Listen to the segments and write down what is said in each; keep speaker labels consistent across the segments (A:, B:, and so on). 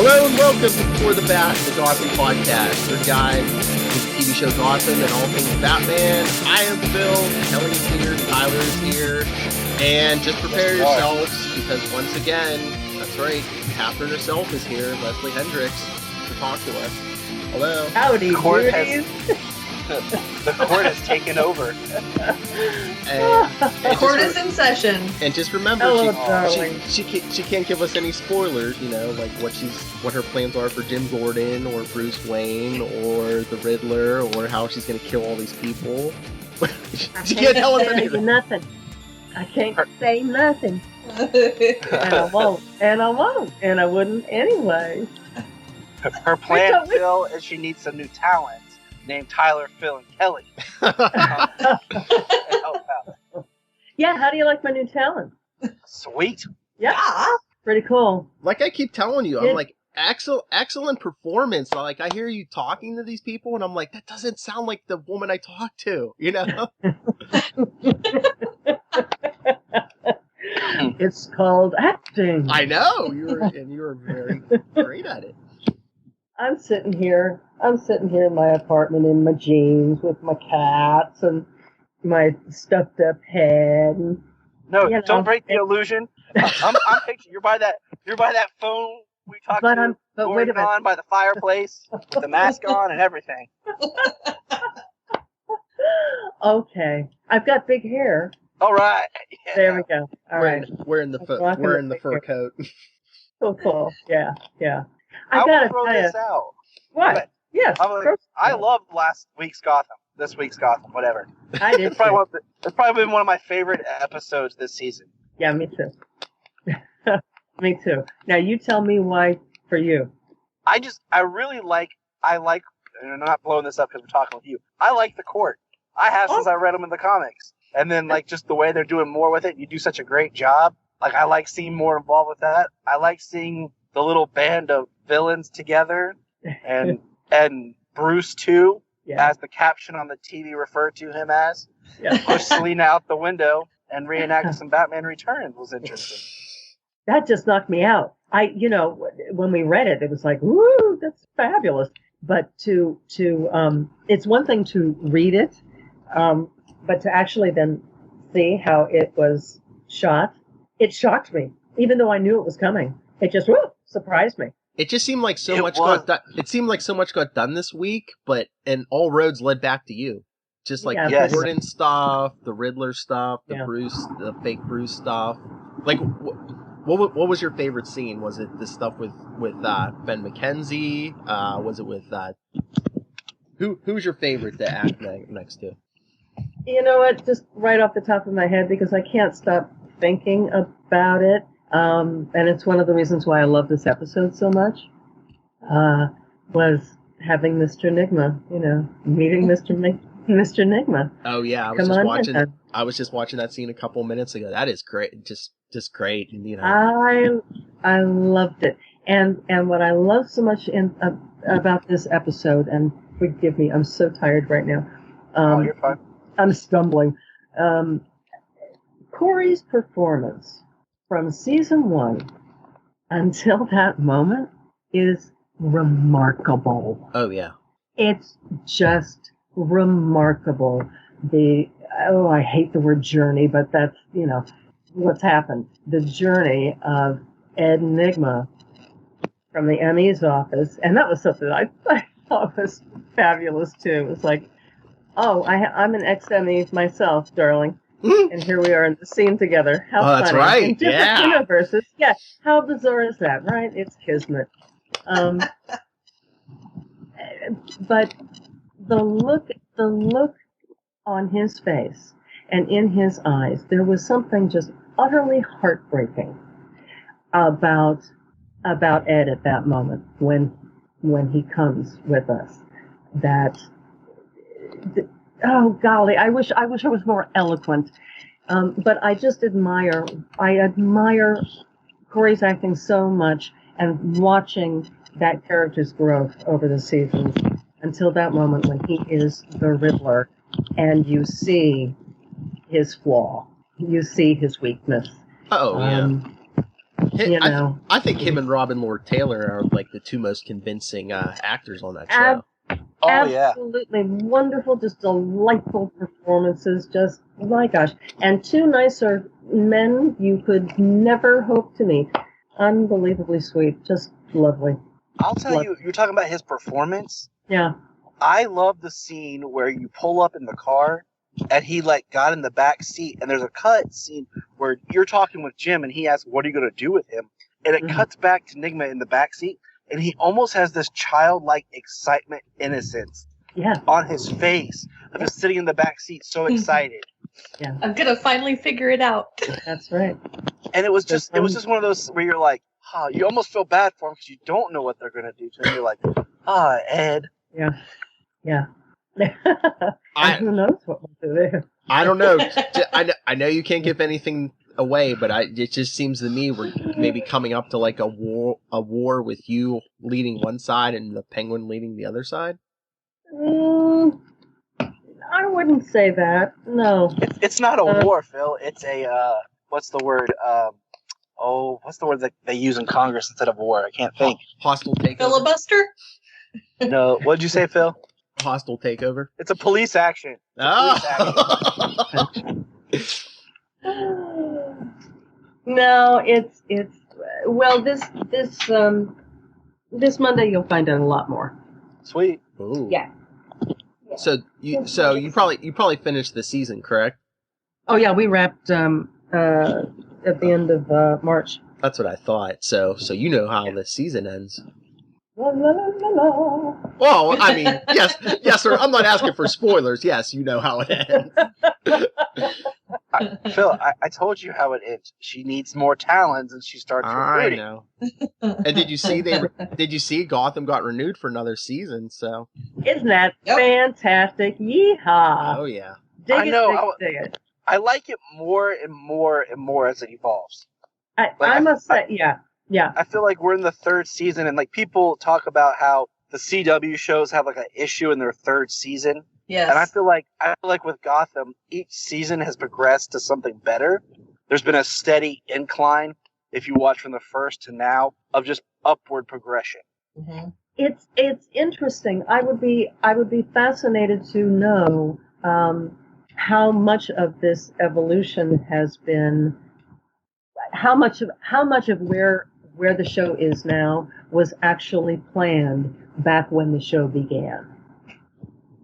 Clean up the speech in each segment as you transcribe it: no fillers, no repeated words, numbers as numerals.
A: Hello and welcome to For the Bat, the Gotham podcast. Your guide to the TV show Gotham and all things Batman. I am Phil, Kelly's here, Tyler's here, and just prepare yourselves because once again, that's right, Catherine herself is here, Leslie Hendrix, to talk to us. Hello.
B: Howdy,
C: the court has taken over.
B: The court is in session.
A: And just remember, she can't give us any spoilers, you know, like what her plans are for Jim Gordon or Bruce Wayne or the Riddler or how she's going to kill all these people. She can't tell us anything.
D: Nothing. I can't say nothing. And I won't. And I wouldn't anyway.
C: Her plan, Phil, is she needs some new talent named Tyler, Phil, and Kelly.
D: Yeah, how do you like my new talent?
C: Sweet.
D: Yeah, pretty cool.
A: Like I keep telling you, I'm like, excellent performance. Like I hear you talking to these people, and I'm like, that doesn't sound like the woman I talk to, you know?
D: It's called acting.
A: I know you were very great at it.
D: I'm sitting here in my apartment in my jeans with my cats and my stuffed up head. And,
C: don't break the illusion. I'm picturing you're by that phone we talked to going on by the fireplace with the mask on and everything.
D: Okay, I've got big hair.
C: All right. Yeah.
D: There we go.
A: We're in the fur coat.
D: Cool. Yeah.
C: I gotta throw this out.
D: What? Yes.
C: I loved this week's Gotham, whatever.
D: I did.
C: It's probably been one of my favorite episodes this season.
D: Yeah, me too. Me too. Now you tell me why for you.
C: I like, and I'm not blowing this up because we're talking with you. I like the court. I have since I read them in the comics. And then, like, just the way they're doing more with it, you do such a great job. Like, I like seeing more involved with that. I like seeing the little band of villains together, and Bruce too, as the caption on the TV referred to him as. Yeah. Push Selina out the window and reenact some Batman Returns was interesting.
D: That just knocked me out. When we read it, it was like, woo, that's fabulous. But it's one thing to read it, but to actually then see how it was shot, it shocked me, even though I knew it was coming. It just surprised me.
A: It just seemed like so much got done. It seemed like so much got done this week, and all roads led back to you. Just like the Gordon stuff, the Riddler stuff, the fake Bruce stuff. Like, what was your favorite scene? Was it the stuff with Ben McKenzie? Was it with who's your favorite to act next to?
D: You know what? Just right off the top of my head, because I can't stop thinking about it. And it's one of the reasons why I love this episode so much, was having Mr. Enigma, meeting Mr. Enigma.
A: Oh yeah, I was just watching that scene a couple minutes ago. That is great. Just great.
D: I loved it. And what I love so much about this episode, and forgive me, I'm so tired right now.
C: You're fine.
D: I'm stumbling. Corey's performance from season 1 until that moment is remarkable.
A: Oh, yeah.
D: It's just remarkable. I hate the word journey, but that's, what's happened. The journey of Ed Enigma from the ME's office, and that was something I thought was fabulous, too. It was like, I'm an ex-ME myself, darling. And here we are in the scene together. How funny.
A: That's right.
D: In different universes. Yeah. How bizarre is that, right? It's kismet. But the look on his face and in his eyes, there was something just utterly heartbreaking about Ed at that moment when he comes with us. Oh golly, I wish I was more eloquent. But I just admire Corey's acting so much, and watching that character's growth over the seasons until that moment when he is the Riddler, and you see his flaw, you see his weakness.
A: Oh yeah. I think him and Robin Lord Taylor are like the two most convincing actors on that show.
D: Absolutely wonderful, just delightful performances. Just, my gosh. And two nicer men you could never hope to meet. Unbelievably sweet. Just lovely.
C: I'll tell you, you're talking about his performance.
D: Yeah.
C: I love the scene where you pull up in the car and he got in the back seat, and there's a cut scene where you're talking with Jim and he asks, what are you going to do with him? And it cuts back to Nigma in the back seat, and he almost has this childlike excitement, innocence on his face of just sitting in the back seat, so excited.
B: Yeah. I'm going to finally figure it out.
D: That's right.
C: And it was just one of those where you're like, you almost feel bad for him because you don't know what they're going to do to him. You're like, Ed.
D: Yeah. Yeah. Who knows what we'll do there?
A: I don't know. I know you can't give anything away, but it just seems to me we're maybe coming up to like a war with you leading one side and the Penguin leading the other side.
D: I wouldn't say that. No.
C: It's not a war, Phil. It's a what's the word? What's the word that they use in Congress instead of war? I can't think.
A: Hostile takeover.
B: Filibuster?
C: No. What did you say, Phil?
A: Hostile takeover.
C: It's a police action.
D: No, it's well, this Monday you'll find out a lot more.
C: Sweet.
A: Ooh.
D: Yeah.
A: So you probably finished the season, correct?
D: Oh yeah, we wrapped at the end of March.
A: That's what I thought. So you know how the season ends.
D: La, la, la, la, la.
A: Well, I mean, yes, sir. I'm not asking for spoilers. Yes, you know how it ends.
C: Phil, I told you how it ends. She needs more talons, and she starts recruiting.
A: I know. And did you see Gotham got renewed for another season? So
D: isn't that fantastic? Yeehaw!
A: Oh yeah.
C: Dig it. I like it more and more and more as it evolves.
D: I must say, yeah.
C: I feel like we're in the third season, and like people talk about how the CW shows have like an issue in their third season.
B: Yes.
C: And I feel like with Gotham, each season has progressed to something better. There's been a steady incline, if you watch from the first to now, of just upward progression.
D: Mm-hmm. It's interesting. I would be fascinated to know how much of this evolution has been, how much of where the show is now was actually planned back when the show began.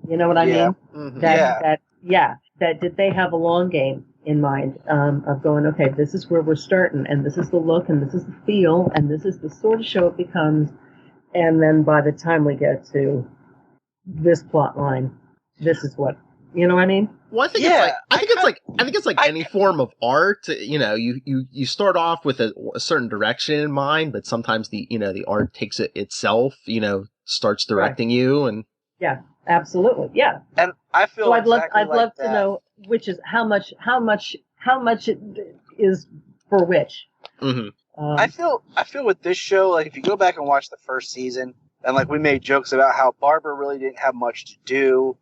D: You know what I mean?
C: Mm-hmm.
D: That did they have a long game in mind of going, okay, this is where we're starting, and this is the look, and this is the feel, and this is the sort of show it becomes, and then by the time we get to this plot line, this is what, you know what I mean?
A: Well, I think it's like any form of art. You know, you start off with a certain direction in mind, but sometimes the art takes it itself. You know, starts directing you, and
D: yeah, absolutely, yeah.
C: And I feel
D: I'd love to know which is how much it is for which.
A: Mm-hmm.
C: I feel with this show, like if you go back and watch the first season, and like we made jokes about how Barbara really didn't have much to do.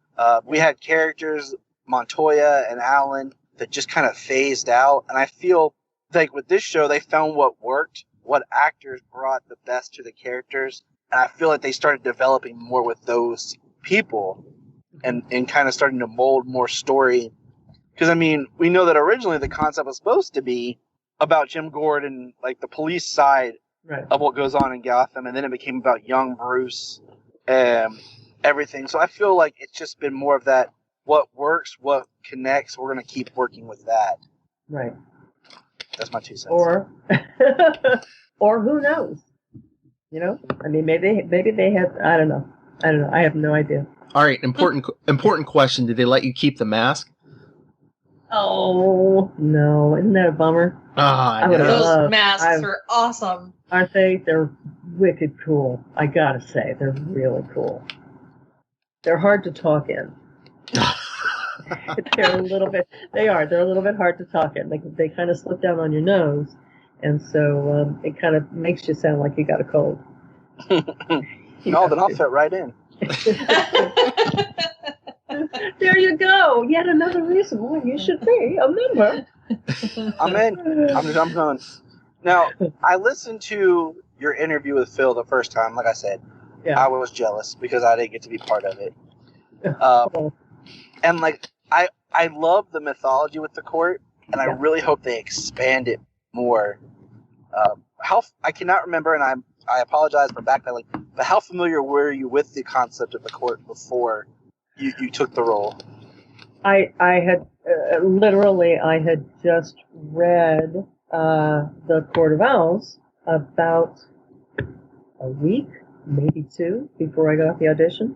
C: We had characters, Montoya and Alan, that just kind of phased out. And I feel like with this show, they found what worked, what actors brought the best to the characters. And I feel like they started developing more with those people and kind of starting to mold more story. Because, I mean, we know that originally the concept was supposed to be about Jim Gordon, like the police side of what goes on in Gotham. And then it became about young Bruce and everything. So I feel like it's just been more of that. What works, what connects, we're going to keep working with that.
D: Right.
C: That's my 2 cents.
D: Or who knows? You know? I mean, maybe they have, I don't know. I have no idea.
A: All right, important question. Did they let you keep the mask?
D: Oh, no. Isn't that a bummer?
B: Those masks are awesome.
D: Aren't they? They're wicked cool. I gotta say, they're really cool. They're hard to talk in. They're a little bit hard to talk in. They kind of slip down on your nose, and so it kind of makes you sound like you got a cold.
C: No, then I'll fit right in.
D: There you go. Yet another reason why you should be a member.
C: I'm in. I'm done. Now, I listened to your interview with Phil the first time. Like I said, I was jealous because I didn't get to be part of it. And like, I love the mythology with the court, and I really hope they expand it more. I cannot remember, and I apologize for backpedaling, but how familiar were you with the concept of the court before you took the role?
D: I had I had just read the Court of Owls about a week, maybe 2, before I got the audition.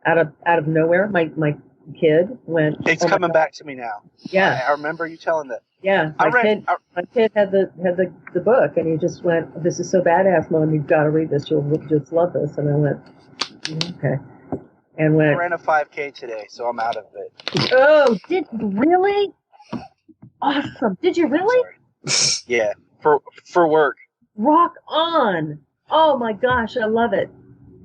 D: Out of nowhere, my kid went.
C: It's coming back to me now.
D: Yeah,
C: I remember you telling that.
D: Yeah, my kid had the book, and he just went, "This is so badass, Mom. You've got to read this. You'll just love this." And I went, "Okay." And
C: I ran a 5K today, so I'm out of it.
D: Oh, did you really? Awesome! Did you really?
C: Yeah, for work.
D: Rock on! Oh my gosh, I love it.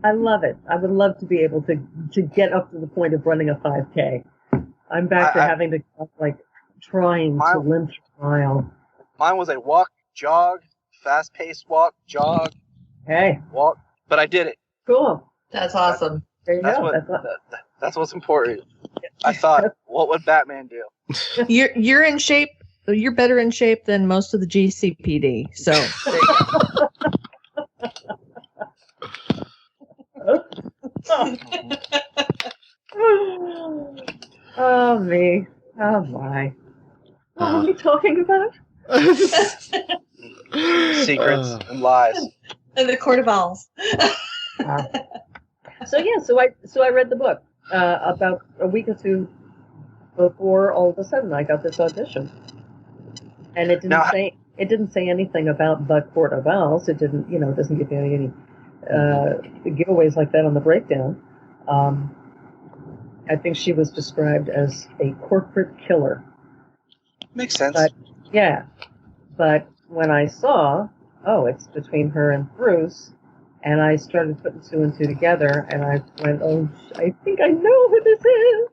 D: I love it. I would love to be able to get up to the point of running a 5K. I'm back to having to trying to limp a mile. Mine
C: was a walk, jog, fast-paced walk, jog, walk. But I did it.
D: Cool.
B: That's awesome.
D: There you go.
C: That's what's important. I thought, what would Batman do?
B: You're in shape. You're better in shape than most of the GCPD. So there you
D: go. Oh me. Oh my. What are we talking about?
C: Secrets and lies.
B: And the Court of Owls.
D: So I read the book about a week or 2 before all of a sudden I got this audition, and it didn't say anything about the Court of Owls. It didn't, it doesn't give you any giveaways like that on the breakdown. I think she was described as a corporate killer.
C: Makes sense.
D: But when I saw, it's between her and Bruce, and I started putting 2 and 2 together, and I went, I think I know who this is.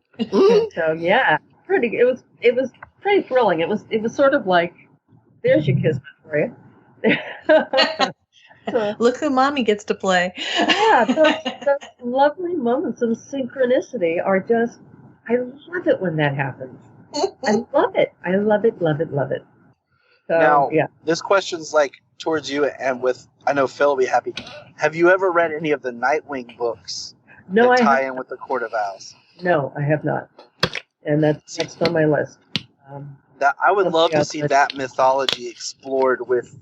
D: So yeah, it was pretty thrilling. It was sort of like, there's your kismet for you.
B: Look who Mommy gets to play.
D: Yeah, those lovely moments of synchronicity are just, I love it when that happens. I love it. I love it, love it, love it. So,
C: now, this question's towards you, and I know Phil will be happy. Have you ever read any of the Nightwing books that tie in with the Court of Owls?
D: No, I have not. And that's on my list.
C: I would love to see that mythology explored with...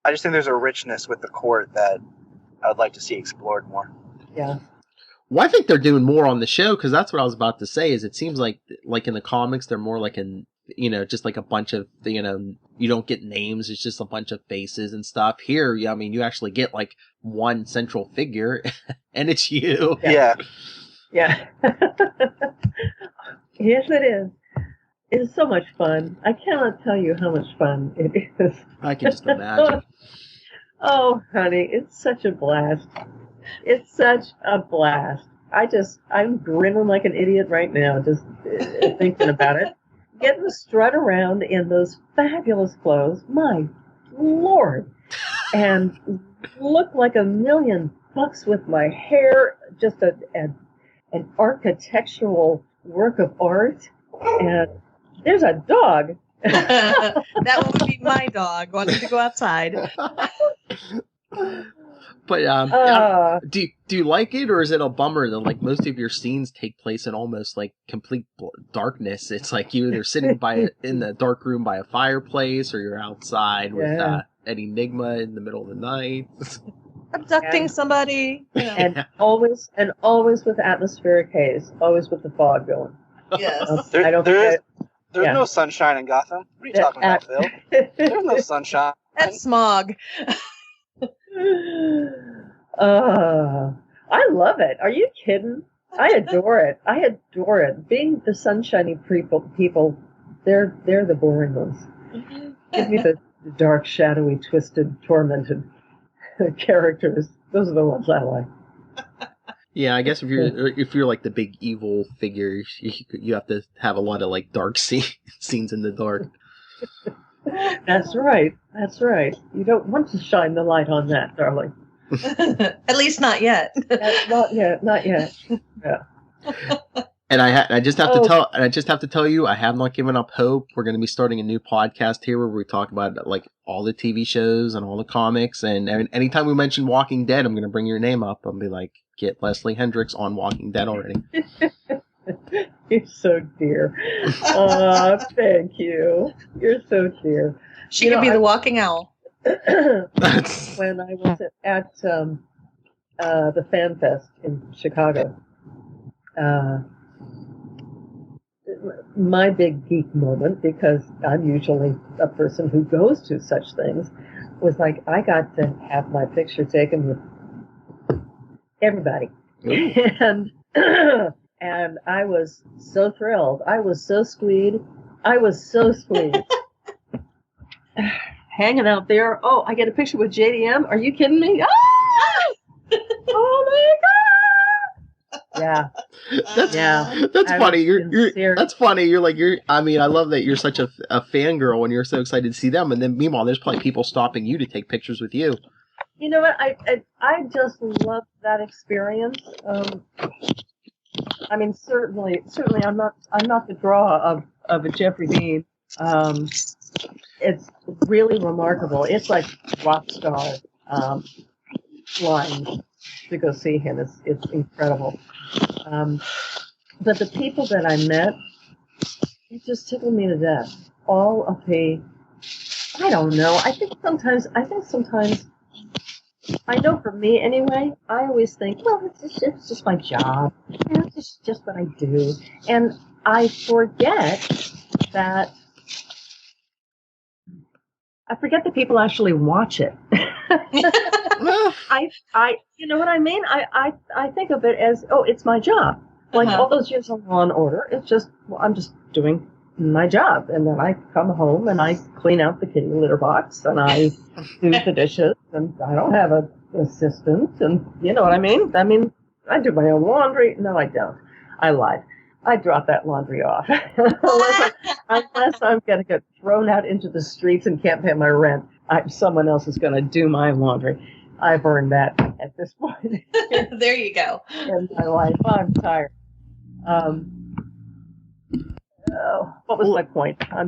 C: I just think there's a richness with the court that I would like to see explored more.
D: Yeah.
A: Well, I think they're doing more on the show, because that's what I was about to say, is it seems like in the comics, they're more like just like a bunch of, you don't get names, it's just a bunch of faces and stuff. Here, you actually get one central figure, and it's you.
C: Yeah.
D: Yeah. Yes, it is. It is so much fun. I cannot tell you how much fun it is.
A: I can just imagine.
D: Oh, honey, it's such a blast. It's such a blast. I'm grinning like an idiot right now, just thinking about it. Getting to strut around in those fabulous clothes, my Lord, and look like $1,000,000 with my hair, just an architectural work of art, and there's a dog.
B: That would be my dog wanting to go outside.
A: But do you like it, or is it a bummer that most of your scenes take place in almost complete darkness? It's you're either sitting in the dark room by a fireplace, or you're outside with an enigma in the middle of the night,
B: abducting somebody,
D: and always with atmospheric haze, always with the fog going.
B: Yes,
C: there's no sunshine in Gotham. What are you talking about, Phil? There's no sunshine.
B: That's smog.
D: I love it. Are you kidding? I adore it. Being the sunshiny people, they're the boring ones. Give me the dark, shadowy, twisted, tormented characters. Those are the ones I like.
A: Yeah, I guess if you're the big evil figure, you have to have a lot of dark scenes in the dark.
D: That's right. That's right. You don't want to shine the light on that, darling.
B: At least not yet.
D: Not yet. Not yet. Yeah.
A: And I just have to tell you, I have not given up hope. We're going to be starting a new podcast here where we talk about like all the TV shows and all the comics. And anytime we mention Walking Dead, I'm going to bring your name up and be like, get Leslie Hendrix on Walking Dead already.
D: You're so dear. Oh, thank you. You're so dear.
B: She could be the walking owl.
D: When I was at the Fan Fest in Chicago, my big geek moment, because I'm usually a person who goes to such things, was like I got to have my picture taken with everybody. And and I was so thrilled. I was so squeed. Hanging out there. Oh, I get a picture with JDM. Are you kidding me? Ah! Oh my God! Yeah.
A: That's funny. That's funny. I mean, I love that you're such a fangirl and you're so excited to see them. And then meanwhile, there's probably people stopping you to take pictures with you.
D: You know what? I just love that experience. I mean, certainly, I'm not the draw of a Jeffrey Dean. It's really remarkable. It's like rock star flying to go see him. It's incredible. But the people that I met, it just tickled me to death. All of the, I don't know. I think sometimes, I know for me anyway, I always think, well, it's just my job. It's just what I do. And I forget that people actually watch it. I you know what I mean? I think of it as, oh, it's my job. Like all those years on Law and Order, it's just, well, I'm just doing my job. And then I come home and I clean out the kitty litter box and I do the dishes, and I don't have an assistant, and you know what I mean? I mean, I do my own laundry. No, I don't. I lied. I drop that laundry off. unless I'm going to get thrown out into the streets and can't pay my rent, someone else is going to do my laundry. I've earned that at this point.
B: There you go.
D: In my life, I'm tired. What was my point?
A: I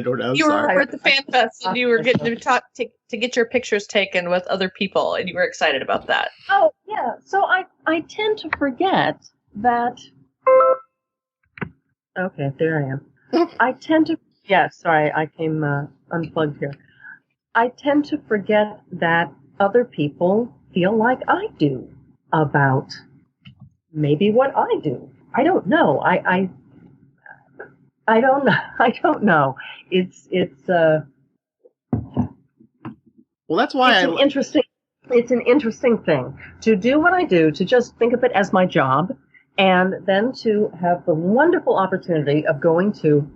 A: don't know.
B: You were at the Fan Fest and you were getting to talk to get your pictures taken with other people, and you were excited about that.
D: Oh yeah. So I tend to forget that. Okay, there I am. I tend to. Yeah, sorry, I came unplugged here. I tend to forget that other people feel like I do about maybe what I do. I don't know. I don't know. I don't know. It's
A: well, that's why
D: it's an interesting thing to do what I do, to just think of it as my job, and then to have the wonderful opportunity of going to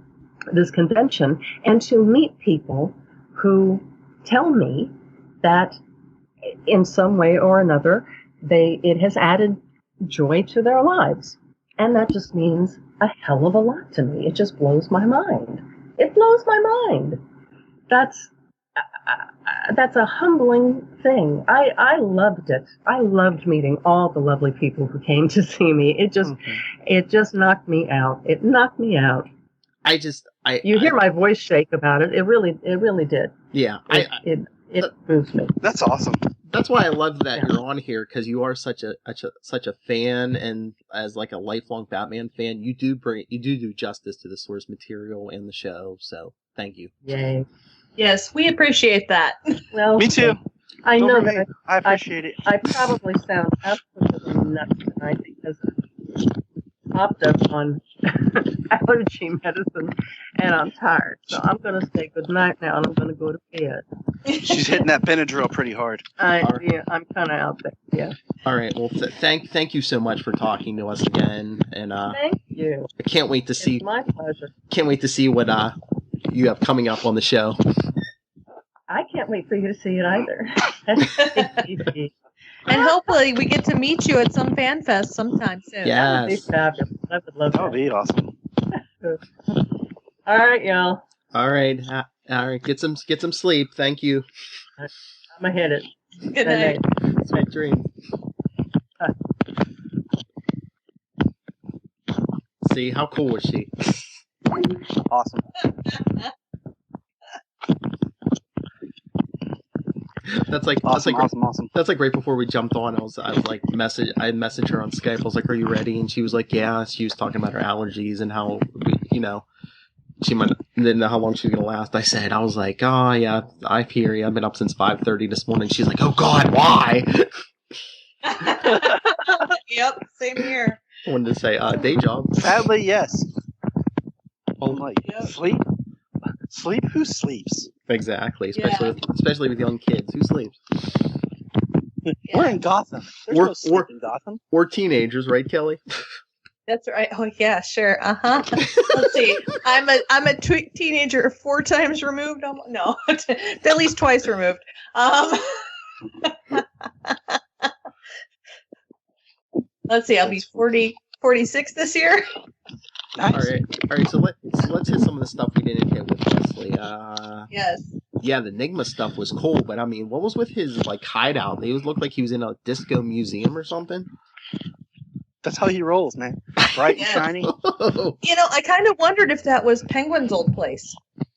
D: this convention and to meet people who tell me that in some way or another it has added joy to their lives. And that just means a hell of a lot to me. It just blows my mind. It blows my mind. That's a humbling thing. I loved it. I loved meeting all the lovely people who came to see me. It just knocked me out. It knocked me out. You hear my voice shake about it. It really did.
A: Yeah.
D: It moves me.
C: That's awesome.
A: That's why I love that you're on here, because you are such a fan, and as like a lifelong Batman fan, you do justice to the source material and the show. So thank you.
D: Yay.
B: Yes, we appreciate that.
D: Well,
C: me too.
D: I know that
C: I appreciate it.
D: I probably sound absolutely nuts tonight because I popped up on allergy medicine and I'm tired. So I'm going to say good night now and I'm going to go to bed.
C: She's hitting that Benadryl pretty hard.
D: Yeah, I'm kind of out there. Yeah.
A: All right. Well, thank you so much for talking to us again. And
D: thank you.
A: I can't wait to see.
D: It's my pleasure.
A: Can't wait to see what you have coming up on the show.
D: I can't wait for you to see it either.
B: And hopefully we get to meet you at some fan fest sometime soon.
A: Yes.
D: That would be fabulous. I would love that.
C: That would be awesome.
D: All right, y'all.
A: All right. All right, get some sleep. Thank you.
D: I'm gonna hit it.
B: Good night.
A: Sweet dreams. See, how cool was she?
C: Awesome.
A: That's like
C: awesome.
A: That's like right before we jumped on. I messaged her on Skype. I was like, "Are you ready?" And she was like, "Yeah." She was talking about her allergies and how she didn't know how long she was gonna last. I was like, "Oh yeah, I hear you. I've been up since 5:30 this morning." She's like, "Oh God, why?"
B: Yep, same here.
A: I wanted to say, day job.
C: Sadly, yes.
A: Oh,
C: like, sleep? Sleep? Who sleeps?
A: Exactly, especially with young kids. Who sleeps?
C: Yeah. We're in Gotham. There's no sleep in Gotham.
A: Or teenagers, right, Kelly?
B: That's right. Oh yeah, sure. Let's see. I'm a teenager 4 times removed. No, at least twice removed. Let's see. I'll be 46 this year.
A: Nice. All right. So let's hit some of the stuff we didn't hit with Leslie.
B: Yes.
A: Yeah, the Enigma stuff was cool, but I mean, what was with his like hideout? They looked like he was in a disco museum or something.
C: That's how he rolls, man. Bright and shiny.
B: I kind of wondered if that was Penguin's old place.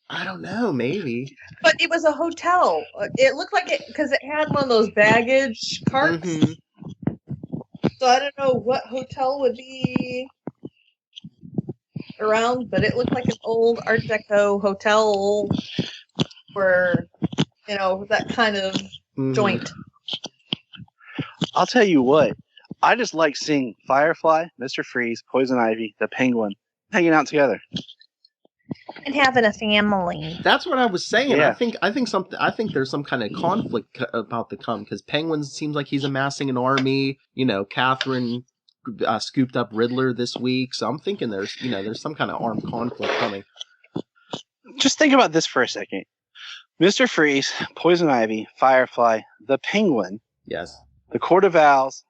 A: I don't know, maybe.
B: But it was a hotel. It looked like it because it had one of those baggage carts. Mm-hmm. So I don't know what hotel would be around, but it looked like an old Art Deco hotel where, that kind of joint.
C: I'll tell you what. I just like seeing Firefly, Mr. Freeze, Poison Ivy, the Penguin hanging out together.
B: And having a family.
A: That's what I was saying. Yeah. I think there's some kind of conflict about to come because Penguin seems like he's amassing an army. Catherine scooped up Riddler this week, so I'm thinking there's some kind of armed conflict coming.
C: Just think about this for a second. Mr. Freeze, Poison Ivy, Firefly, the Penguin.
A: Yes.
C: The Court of Owls,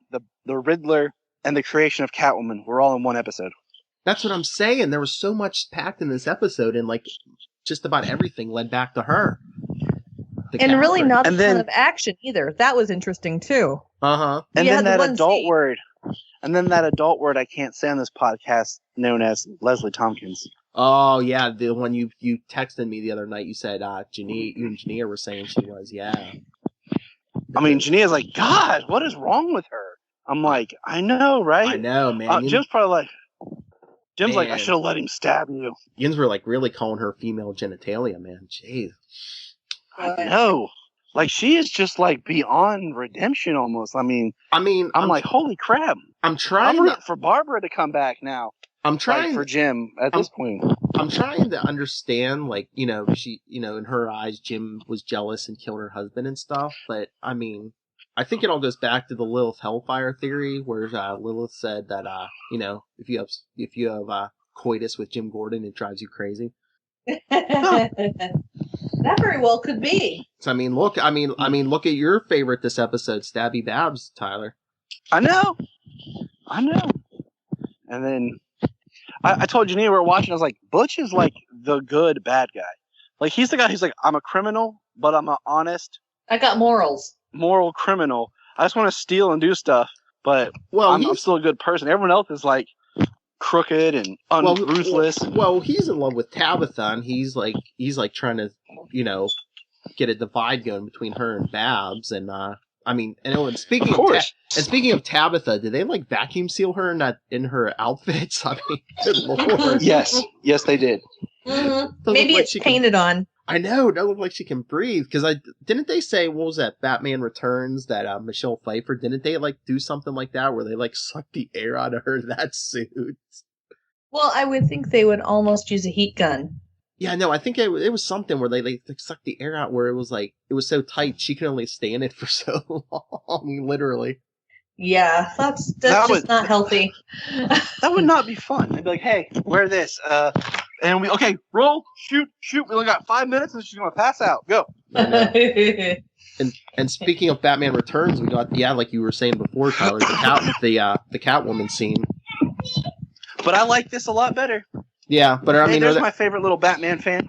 C: the Riddler, and the creation of Catwoman were all in one episode.
A: That's what I'm saying. There was so much packed in this episode, and like just about everything led back to her.
B: And really not a ton of action either. That was interesting too.
A: Uh-huh.
C: And then that adult word. And then that adult word I can't say on this podcast known as Leslie Tompkins.
A: Oh yeah, the one you texted me the other night. You said you and Jania were saying she was, yeah.
C: I mean, Jania's like, God, what is wrong with her? I'm like, I know, right?
A: I know, man.
C: Jim's probably like, like, I should have let him stab you.
A: Yins were like really calling her female genitalia, man. Jeez.
C: I know. Like, she is just like beyond redemption almost. I'm like, holy crap.
A: I'm
C: rooting for Barbara to come back now.
A: I'm trying
C: for Jim at this point.
A: I'm trying to understand, like, she, in her eyes, Jim was jealous and killed her husband and stuff. But I mean, I think it all goes back to the Lilith Hellfire theory, where Lilith said that, if you have coitus with Jim Gordon, it drives you crazy.
B: That very well could be.
A: So look at your favorite this episode, Stabby Babs, Tyler.
C: I know. And then I told Janine we were watching. I was like, Butch is like the good bad guy. Like, he's the guy who's like, I'm a criminal, but I'm an honest.
B: I got morals.
C: Moral criminal. I just want to steal and do stuff, but I'm still a good person. Everyone else is like crooked and ruthless.
A: Well, he's in love with Tabitha, and he's like trying to, get a divide going between her and Babs, and speaking of Tabitha, did they like vacuum seal her in her outfits? I mean, good Lord.
C: Yes, they did.
B: Mm-hmm. Maybe it's painted on.
A: I know, it doesn't look like she can breathe. Because didn't they say, what was that, Batman Returns, that Michelle Pfeiffer, didn't they like do something like that where they like suck the air out of her in that suit?
B: Well, I would think they would almost use a heat gun.
A: Yeah, no, I think it was something where they sucked the air out where it was so tight she could only stay in it for so long, literally.
B: Yeah, that's just not healthy.
C: That would not be fun. They'd be like, hey, wear this. And roll, shoot. We only got 5 minutes and she's going to pass out. Go.
A: And speaking of Batman Returns, we got, like you were saying before, Tyler, the Catwoman scene.
C: But I like this a lot better.
A: Yeah, but
C: there's my favorite little Batman fan.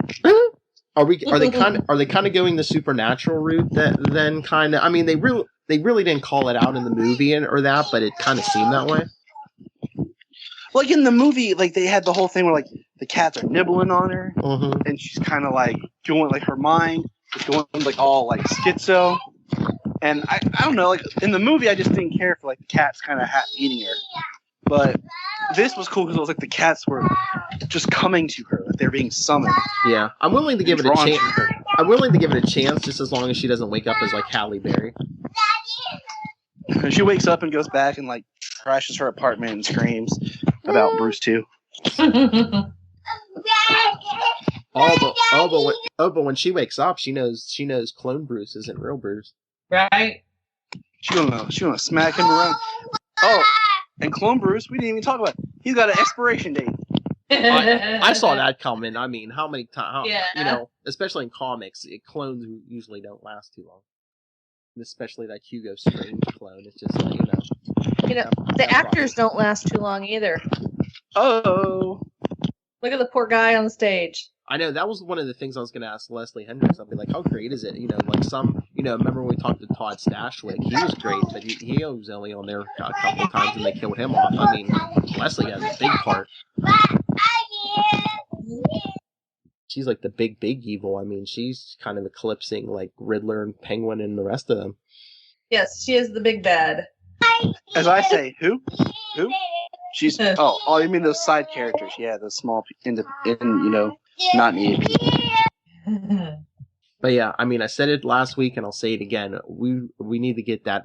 A: Are they kind of going the supernatural route then kind of? I mean, they really didn't call it out in the movie or that, but it kind of seemed that way.
C: Like in the movie, like they had the whole thing where like the cats are nibbling on her, and she's kind of like going like her mind is going like all like schizo. And I don't know, like in the movie, I just didn't care for like the cats kind of eating her. But this was cool because it was like the cats were just coming to her, like they're being summoned.
A: Yeah, I'm willing to give it a chance. I'm willing to give it a chance, just as long as she doesn't wake up as like Halle Berry.
C: She wakes up and goes back and like trashes her apartment and screams about Bruce too.
A: But when she wakes up, she knows clone Bruce isn't real Bruce.
B: Right.
C: She gonna smack him around. Oh, and clone Bruce, we didn't even talk about it. He's got an expiration date.
A: I saw that coming. I mean, how many times?
B: Yeah.
A: You know, especially in comics, clones usually don't last too long. Especially that Hugo Strange clone. It's just like,
B: the actors don't last too long either.
C: Oh.
B: Look at the poor guy on stage.
A: I know, that was one of the things I was going to ask Leslie Hendrix. I'd be like, how great is it? Remember when we talked to Todd Stashwick? He was great, but he was only on there a couple of times and they killed him off. I mean, Leslie has a big part. She's like the big evil. I mean, she's kind of eclipsing like Riddler and Penguin and the rest of them.
B: Yes, she is the big bad.
C: As I say, who? She's you mean those side characters? Yeah, the small not needed people.
A: But yeah, I mean, I said it last week and I'll say it again. We need to get that.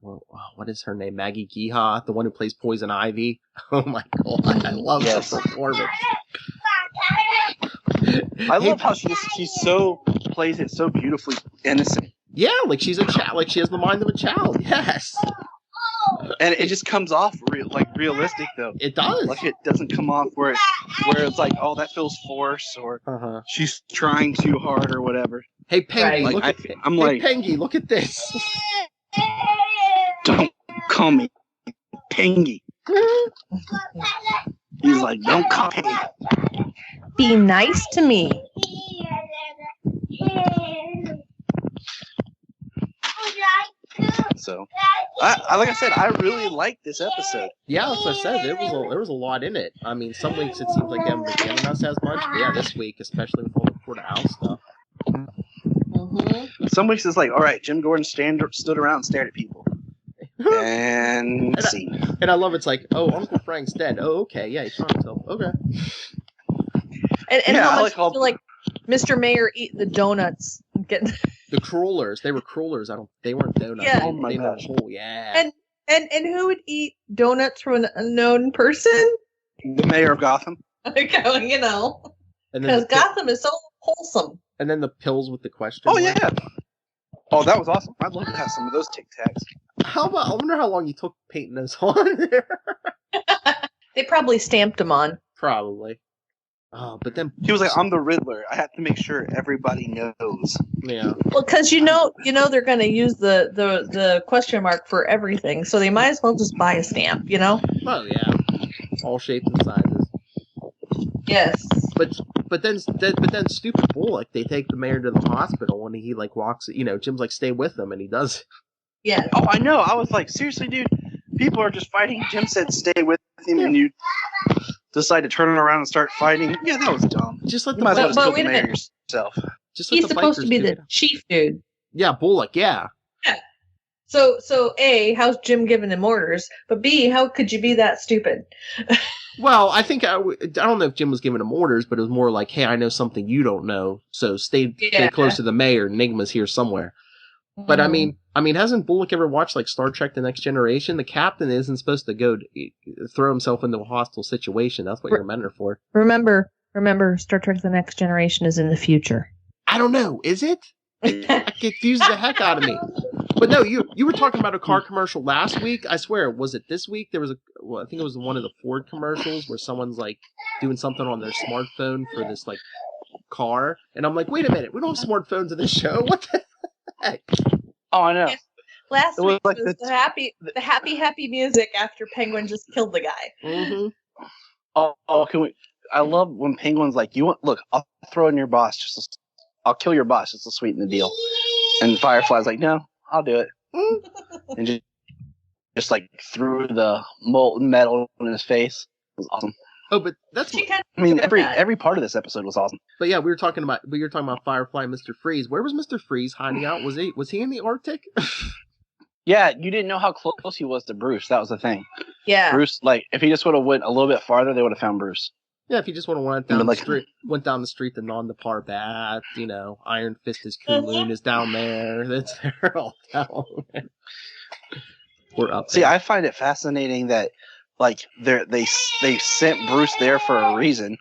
A: What is her name? Maggie Geha, the one who plays Poison Ivy. Oh my god, I love her performance.
C: I love how she so plays it so beautifully innocent.
A: Yeah, like she's a child. Like she has the mind of a child. Yes.
C: And it just comes off realistic though.
A: It does.
C: Like it doesn't come off where it's like, oh, that feels forced or she's trying too hard or whatever.
A: Hey Pengy,
C: right.
A: Pengy, look at this.
C: Don't call me Pengy. He's like, don't call me.
B: Be nice to me.
C: So, like I said, I really liked this episode.
A: Yeah, as I said, there was a lot in it. I mean, some weeks it seems like they haven't been giving us as much. But yeah, this week, especially with all the porterhouse stuff.
C: Mm-hmm. Some weeks it's like, all right, Jim Gordon stood around and stared at people. And see.
A: And I love it's like, oh, Uncle Frank's dead. Oh, okay, yeah, he shot himself. Okay.
B: And how much do you like Mr. Mayor eat the donuts?
A: The crullers. They were crullers. They weren't donuts.
B: Yeah.
C: Oh my gosh.
A: Oh yeah.
B: And who would eat donuts from an unknown person?
C: The mayor of Gotham.
B: Because Gotham is so wholesome.
A: And then the pills with the question.
C: Oh yeah. Oh, that was awesome. I'd love to have some of those Tic Tacs.
A: I wonder how long you took painting those on there.
B: They probably stamped them on.
A: Probably. Oh, but then
C: he was like, "I'm the Riddler. I have to make sure everybody knows."
A: Yeah.
B: Well, because you know they're going to use the question mark for everything, so they might as well just buy a stamp.
A: Oh yeah, all shapes and sizes.
B: Yes.
A: But then stupid Bullock, they take the mayor to the hospital and he like walks. Jim's like, "Stay with them," and he does.
B: Yeah.
C: Oh, I know. I was like, seriously, dude. People are just fighting. Jim said, "Stay with him," and you decide to turn around and start fighting. Yeah, that was dumb.
A: Just let
C: you might as well just kill the mayor yourself.
B: He's supposed to be the chief dude.
A: Yeah, Bullock. Yeah.
B: Yeah. So A, how's Jim giving him orders? But B, how could you be that stupid?
A: Well, I think I don't know if Jim was giving him orders, but it was more like, hey, I know something you don't know, so stay close to the mayor. Enigma's here somewhere. Mm-hmm. But I mean, hasn't Bullock ever watched like Star Trek: The Next Generation? The captain isn't supposed to go throw himself into a hostile situation. That's what you're meant for.
B: Remember, Star Trek: The Next Generation is in the future.
A: I don't know. Is it? It confuses the heck out of me. But no, you were talking about a car commercial last week. I swear, was it this week? There was I think it was one of the Ford commercials where someone's like doing something on their smartphone for this like car, and I'm like, wait a minute, we don't have smartphones in this show. What the heck?
C: Oh, I know.
B: Last week was the happy music after Penguin just killed the guy.
A: Mm-hmm.
C: Oh, can we? I love when Penguin's like, "You want? Look, I'll throw in your boss just I'll kill your boss just to sweeten the deal. And Firefly's like, no, I'll do it. And just like threw the molten metal in his face. It was awesome.
A: Oh, but that's
C: every part of this episode was awesome.
A: But yeah, we were talking about Firefly and Mr. Freeze. Where was Mr. Freeze hiding out? Was he in the Arctic?
C: Yeah, you didn't know how close he was to Bruce. That was the thing.
B: Yeah.
C: Bruce, like, if he just would have went a little bit farther, they would have found Bruce.
A: Yeah, if he just would have went down the street to Non the Parbat, Iron Fist is Kunlun is down there. They're all down there. We're up there.
C: See, I find it fascinating that, like, they sent Bruce there for a reason,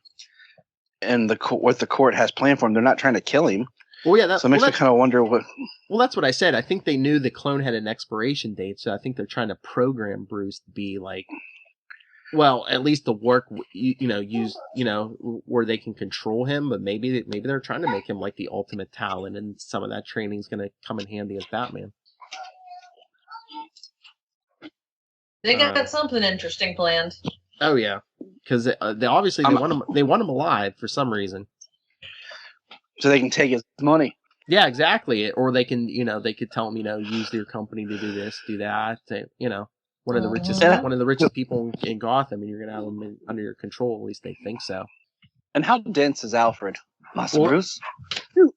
C: and what the court has planned for him. They're not trying to kill him.
A: Well, yeah,
C: so it makes me kind of wonder what.
A: Well, that's what I said. I think they knew the clone had an expiration date, so I think they're trying to program Bruce to be like, well, at least to work, where they can control him. But maybe they're trying to make him like the ultimate talent, and some of that training is going to come in handy as Batman.
B: They got something interesting planned.
A: Oh yeah, because they obviously they want him alive for some reason.
C: So they can take his money.
A: Yeah, exactly. Or they can, they could tell him, use your company to do this, do that. One of the richest people in Gotham, and you're gonna have them under your control. At least they think so.
C: And how dense is Alfred? Bruce,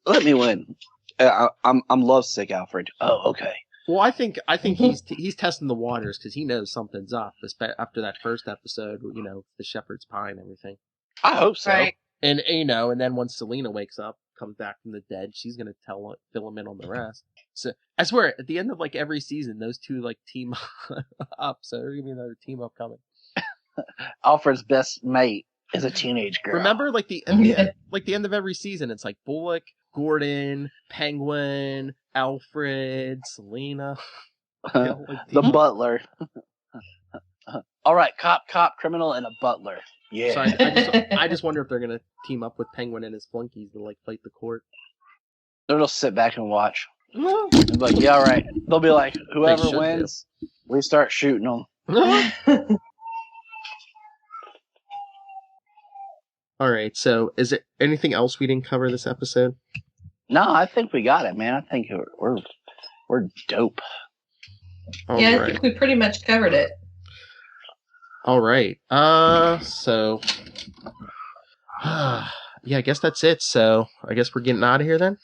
C: let me win. I'm lovesick, Alfred. Oh, okay.
A: Well, I think he's testing the waters because he knows something's up. After that first episode, the shepherd's pie and everything.
C: I hope so. Right.
A: And and then once Selena wakes up, comes back from the dead, she's gonna fill him in on the rest. So I swear, at the end of like every season, those two like team up. So there's gonna be another team up coming.
C: Alfred's best mate is a teenage girl.
A: Remember, like the end of every season, it's like Bullock, Gordon, Penguin, Alfred, Selena,
C: the butler. All right, cop, criminal, and a butler. Yeah.
A: So I just wonder if they're gonna team up with Penguin and his flunkies to like fight the court.
C: They'll just sit back and watch. They'll be like, yeah, all right. They'll be like, whoever wins, we start shooting them.
A: All right. So, is there anything else we didn't cover this episode?
C: No, I think we got it, man. I think we're dope.
B: All right. I think we pretty much covered it.
A: All right. So, I guess that's it. So, I guess we're getting out of here then?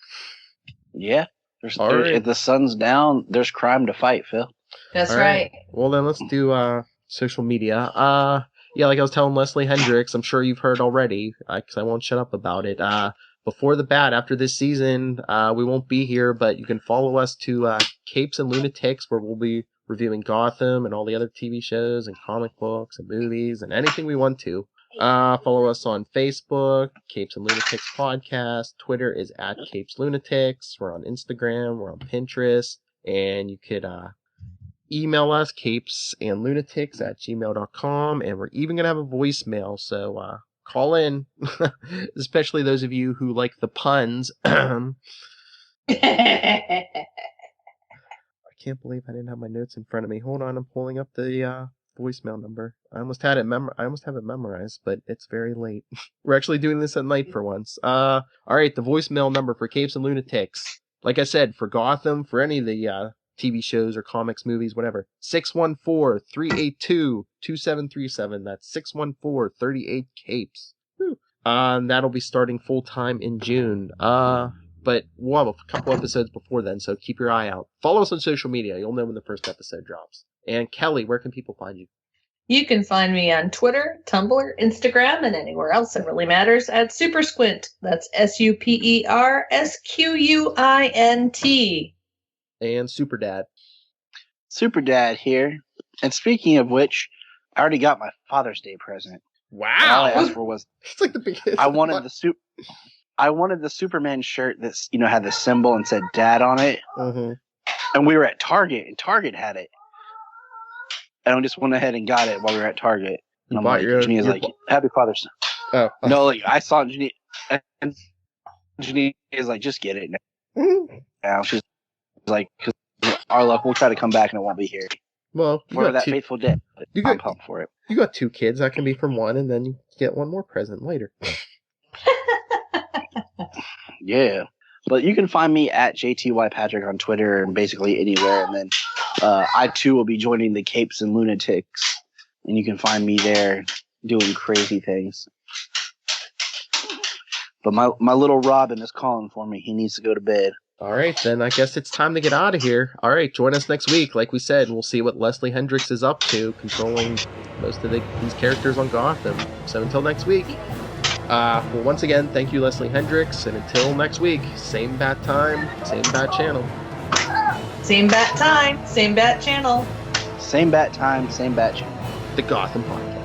C: Yeah. If the sun's down, there's crime to fight, Phil.
B: That's right.
A: Well, then let's do social media. Like I was telling Leslie Hendrix, I'm sure you've heard already, because I won't shut up about it. Before the bat, after this season, we won't be here, but you can follow us to Capes and Lunatics, where we'll be reviewing Gotham and all the other TV shows and comic books and movies and anything we want to. Follow us on Facebook, Capes and Lunatics Podcast. Twitter is @CapesLunatics. We're on Instagram. We're on Pinterest. And you could email us, capesandlunatics@gmail.com. And we're even going to have a voicemail. So call in, especially those of you who like the puns. I can't believe I didn't have my notes in front of me. Hold on, I'm pulling up the voicemail number. I almost have it memorized, but it's very late. We're actually doing this at night for once. All right, the voicemail number for Capes and Lunatics. Like I said, for Gotham, for any of the TV shows or comics, movies, whatever. 614-382-2737. That's 614-38-CAPES. That'll be starting full time in June. But we'll have a couple episodes before then, so keep your eye out. Follow us on social media. You'll know when the first episode drops. And Kelly, where can people find you?
B: You can find me on Twitter, Tumblr, Instagram, and anywhere else that really matters at Supersquint. That's SUPERSQUINT.
A: And Superdad.
C: Superdad here. And speaking of which, I already got my Father's Day present.
A: Wow.
C: All I asked for was
A: it's like the biggest.
C: I wanted the Superman shirt that had the symbol and said Dad on it.
A: Mm-hmm.
C: And we were at Target, and Target had it. And I just went ahead and got it while we were at Target. And I'm like, Janina's like, Happy Father's Day.
A: Oh.
C: No, like, I saw Janina, and Janina is like, just get it now. She's like, because our luck, we'll try to come back and it won't be here.
A: Well,
C: for that faithful day. I'm pumped for it.
A: You got 2 kids. That can be from one, and then you get one more present later.
C: Yeah. But you can find me at JTYPatrick on Twitter and basically anywhere. And then I, too, will be joining the Capes and Lunatics. And you can find me there doing crazy things. But my little Robin is calling for me. He needs to go to bed.
A: All right, then I guess it's time to get out of here. All right, join us next week. Like we said, we'll see what Leslie Hendrix is up to, controlling most of these characters on Gotham. So until next week. Well, once again, thank you, Leslie Hendrix. And until next week, same bat time, same bat channel.
B: Same bat time, same bat channel.
C: Same bat time, same bat channel.
A: The Gotham Podcast.